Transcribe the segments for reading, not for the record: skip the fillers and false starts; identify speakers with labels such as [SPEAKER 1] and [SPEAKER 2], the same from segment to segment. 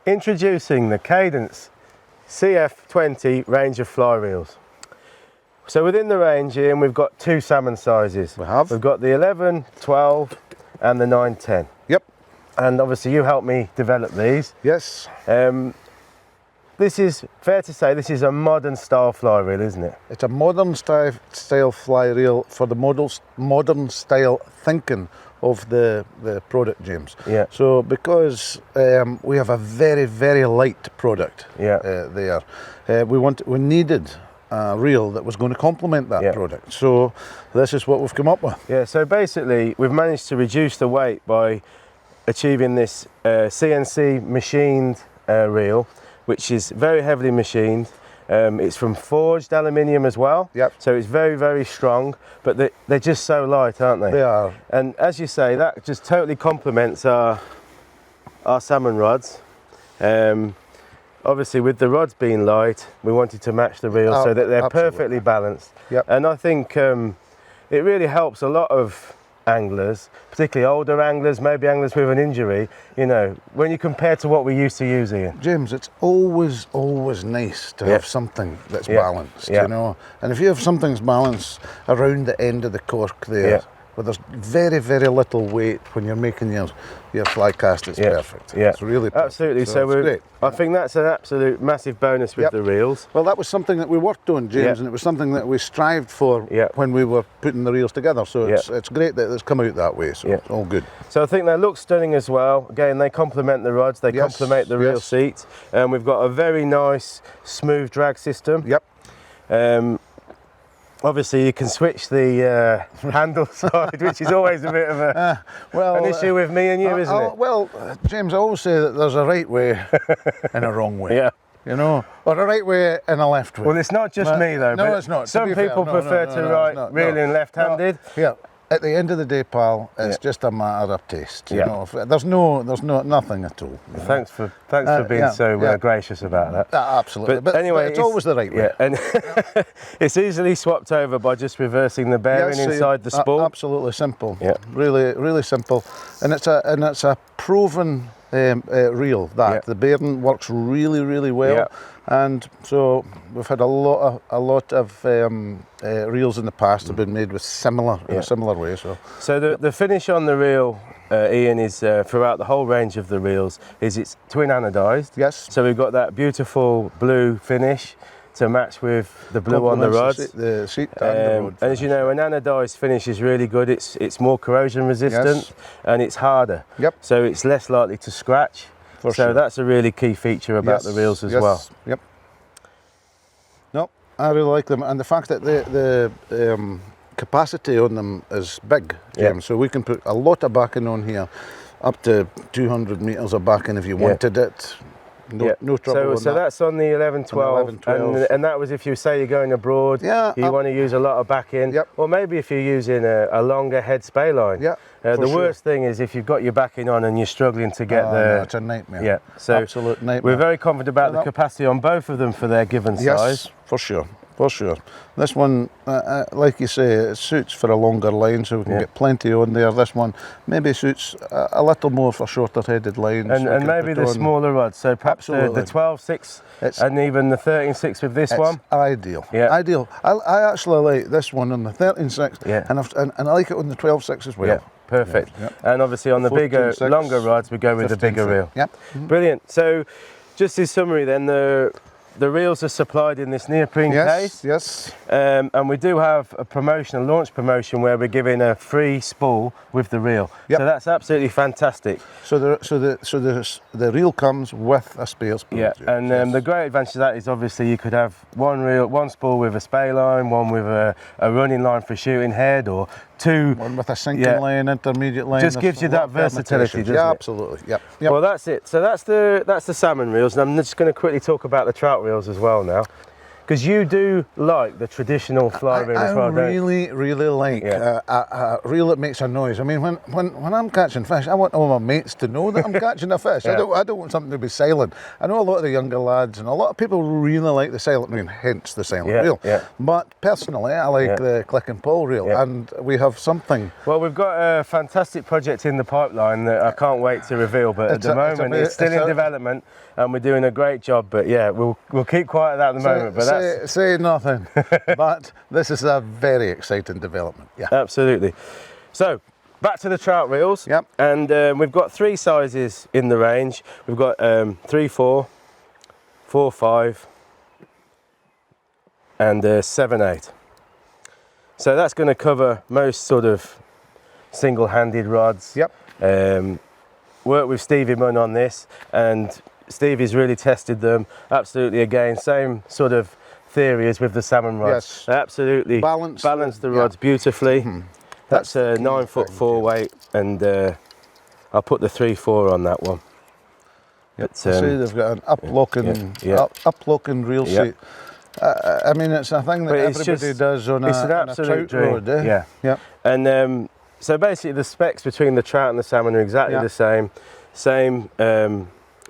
[SPEAKER 1] Introducing the Cadence CF20 range of fly reels. So within the range here, we've got two salmon sizes. We've got the 11, 12 and the 9, 10.
[SPEAKER 2] Yep.
[SPEAKER 1] And obviously you helped me develop these.
[SPEAKER 2] Yes.
[SPEAKER 1] This is, fair to say, this is a modern style fly reel, isn't it?
[SPEAKER 2] It's a modern style fly reel for the modern style thinking of the product, James.
[SPEAKER 1] Yeah.
[SPEAKER 2] So because we have a very, very light product there, we needed a reel that was going to complement that product. So this is what we've come up with.
[SPEAKER 1] Yeah, so basically we've managed to reduce the weight by achieving this CNC machined reel, which is very heavily machined. It's from forged aluminium as well.
[SPEAKER 2] Yep.
[SPEAKER 1] So it's very, very strong, but they're just so light, aren't they?
[SPEAKER 2] They are.
[SPEAKER 1] And as you say, that just totally complements our salmon rods. Obviously with the rods being light, we wanted to match the reel so that they're perfectly balanced.
[SPEAKER 2] Yep.
[SPEAKER 1] And I think it really helps a lot of anglers, particularly older anglers, maybe anglers with an injury, you know, when you compare to what we used to use here.
[SPEAKER 2] James, it's always nice to have something that's balanced, you know. And if you have something that's balanced around the end of the cork there, where there's very, very little weight when you're making your fly cast, it's perfect.
[SPEAKER 1] Yeah,
[SPEAKER 2] it's really perfect.
[SPEAKER 1] Absolutely. So
[SPEAKER 2] it's great.
[SPEAKER 1] I think that's an absolute massive bonus with the reels.
[SPEAKER 2] Well, that was something that we worked on, James, and it was something that we strived for when we were putting the reels together. So it's great that it's come out that way. So it's all good.
[SPEAKER 1] So I think they look stunning as well. Again, they complement the rods, they complement the reel seat, and we've got a very nice smooth drag system.
[SPEAKER 2] Yep.
[SPEAKER 1] Obviously you can switch the handle side, which is always a bit of an issue with me and you, isn't it?
[SPEAKER 2] Well, James, I always say that there's a right way and a wrong way.
[SPEAKER 1] Yeah.
[SPEAKER 2] You know, or a right way and a left way.
[SPEAKER 1] Well, it's not just me though.
[SPEAKER 2] No, it's not.
[SPEAKER 1] Some people prefer to ride reeling left-handed.
[SPEAKER 2] Yeah. At the end of the day, pal, it's just a matter of taste. You know, there's nothing at all.
[SPEAKER 1] Thanks for being so gracious about that.
[SPEAKER 2] Absolutely. But anyway, it's always the right way.
[SPEAKER 1] And it's easily swapped over by just reversing the bearing inside the spool.
[SPEAKER 2] Absolutely simple. Yeah. Really, really simple. And it's a proven reel that the bearing works really, really well. And so we've had a lot of reels in the past that have been made with in a similar way. So
[SPEAKER 1] the finish on the reel, Ian, is throughout the whole range of the reels is it's twin anodised.
[SPEAKER 2] Yes.
[SPEAKER 1] So we've got that beautiful blue finish to match with the blue on the rods.
[SPEAKER 2] The seat and the rod.
[SPEAKER 1] And as you know, an anodised finish is really good. It's more corrosion resistant and it's harder.
[SPEAKER 2] Yep.
[SPEAKER 1] So it's less likely to scratch. So that's a really key feature about the reels as well.
[SPEAKER 2] Yep. No, I really like them, and the fact that the capacity on them is big, James. So we can put a lot of backing on here, up to 200 metres of backing if you wanted it. No trouble.
[SPEAKER 1] So that's on the 11, 12, and that was if you say you're going abroad, you want to use a lot of backing, or maybe if you're using a longer head spay line. The worst thing is if you've got your backing on and you're struggling to get
[SPEAKER 2] no, it's a nightmare.
[SPEAKER 1] Yeah, so
[SPEAKER 2] absolute nightmare.
[SPEAKER 1] We're very confident about the capacity on both of them for their given size.
[SPEAKER 2] Yes, for sure. For sure. This one, like you say, it suits for a longer line, so we can get plenty on there. This one maybe suits a little more for shorter headed lines.
[SPEAKER 1] And maybe the smaller rods, so perhaps the 12.6 and even the 13.6 with this one.
[SPEAKER 2] Ideal. Yeah. Ideal. I actually like this one on the 13.6 and I like it on the 12.6 as well.
[SPEAKER 1] Yeah. Perfect. And obviously on the bigger, longer rods, we go with the bigger reel.
[SPEAKER 2] Yep.
[SPEAKER 1] Brilliant. So just in summary then, the reels are supplied in this neoprene case.
[SPEAKER 2] Yes.
[SPEAKER 1] And we do have a launch promotion where we're giving a free spool with the reel. So that's absolutely fantastic.
[SPEAKER 2] So the reel comes with a spare spool.
[SPEAKER 1] Yeah, and the great advantage of that is obviously you could have one spool with a spay line, one with a running line for shooting head, or one
[SPEAKER 2] with a sinking line, intermediate line.
[SPEAKER 1] Just gives you that versatility, doesn't it?
[SPEAKER 2] Absolutely. Yep.
[SPEAKER 1] Well, that's it. So that's the salmon reels, and I'm just going to quickly talk about the trout reels as well now. Because you do like the traditional fly reel as well, don't you?
[SPEAKER 2] I really like a reel that makes a noise. I mean, when I'm catching fish, I want all my mates to know that I'm catching a fish. I don't want something to be silent. I know a lot of the younger lads and a lot of people really like the silent reel, hence the silent reel. But personally, I like the click and pull reel, and we have something.
[SPEAKER 1] Well, we've got a fantastic project in the pipeline that I can't wait to reveal, but at the moment it's still in development, and we're doing a great job. But yeah, we'll keep quiet at the moment. But
[SPEAKER 2] say nothing. But this is a very exciting development. Yeah,
[SPEAKER 1] absolutely. So back to the trout reels.
[SPEAKER 2] Yep.
[SPEAKER 1] And we've got 3 sizes in the range. We've got 3/4, 4/5, and 7/8. So that's going to cover most sort of single-handed rods.
[SPEAKER 2] Yep.
[SPEAKER 1] Worked with Stevie Munn on this, and Stevie's really tested them. Absolutely, again, same sort of theory as with the salmon rods.
[SPEAKER 2] Yes.
[SPEAKER 1] Absolutely balance the rods beautifully. That's a 9'4" weight, and I'll put the 3/4 on that one.
[SPEAKER 2] But, see, they've got an up-looking reel seat. I mean, it's a thing that everybody does on a trout rod.
[SPEAKER 1] Yeah. And so basically, the specs between the trout and the salmon are exactly the same. Same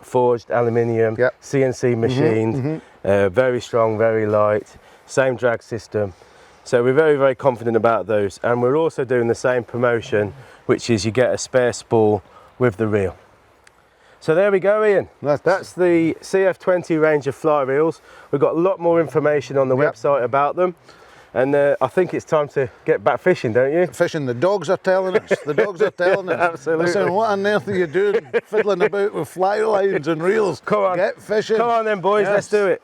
[SPEAKER 1] forged aluminium, CNC machined, very strong, very light, same drag system. So we're very, very confident about those. And we're also doing the same promotion, which is you get a spare spool with the reel. So there we go, Ian. That's the CF20 range of fly reels. We've got a lot more information on the website about them. And I think it's time to get back fishing, don't you?
[SPEAKER 2] Fishing, the dogs are telling us. The dogs are telling us.
[SPEAKER 1] Absolutely.
[SPEAKER 2] Listen, what on earth are you doing fiddling about with fly lines and reels?
[SPEAKER 1] Come on.
[SPEAKER 2] Get fishing.
[SPEAKER 1] Come on then, boys, let's do it.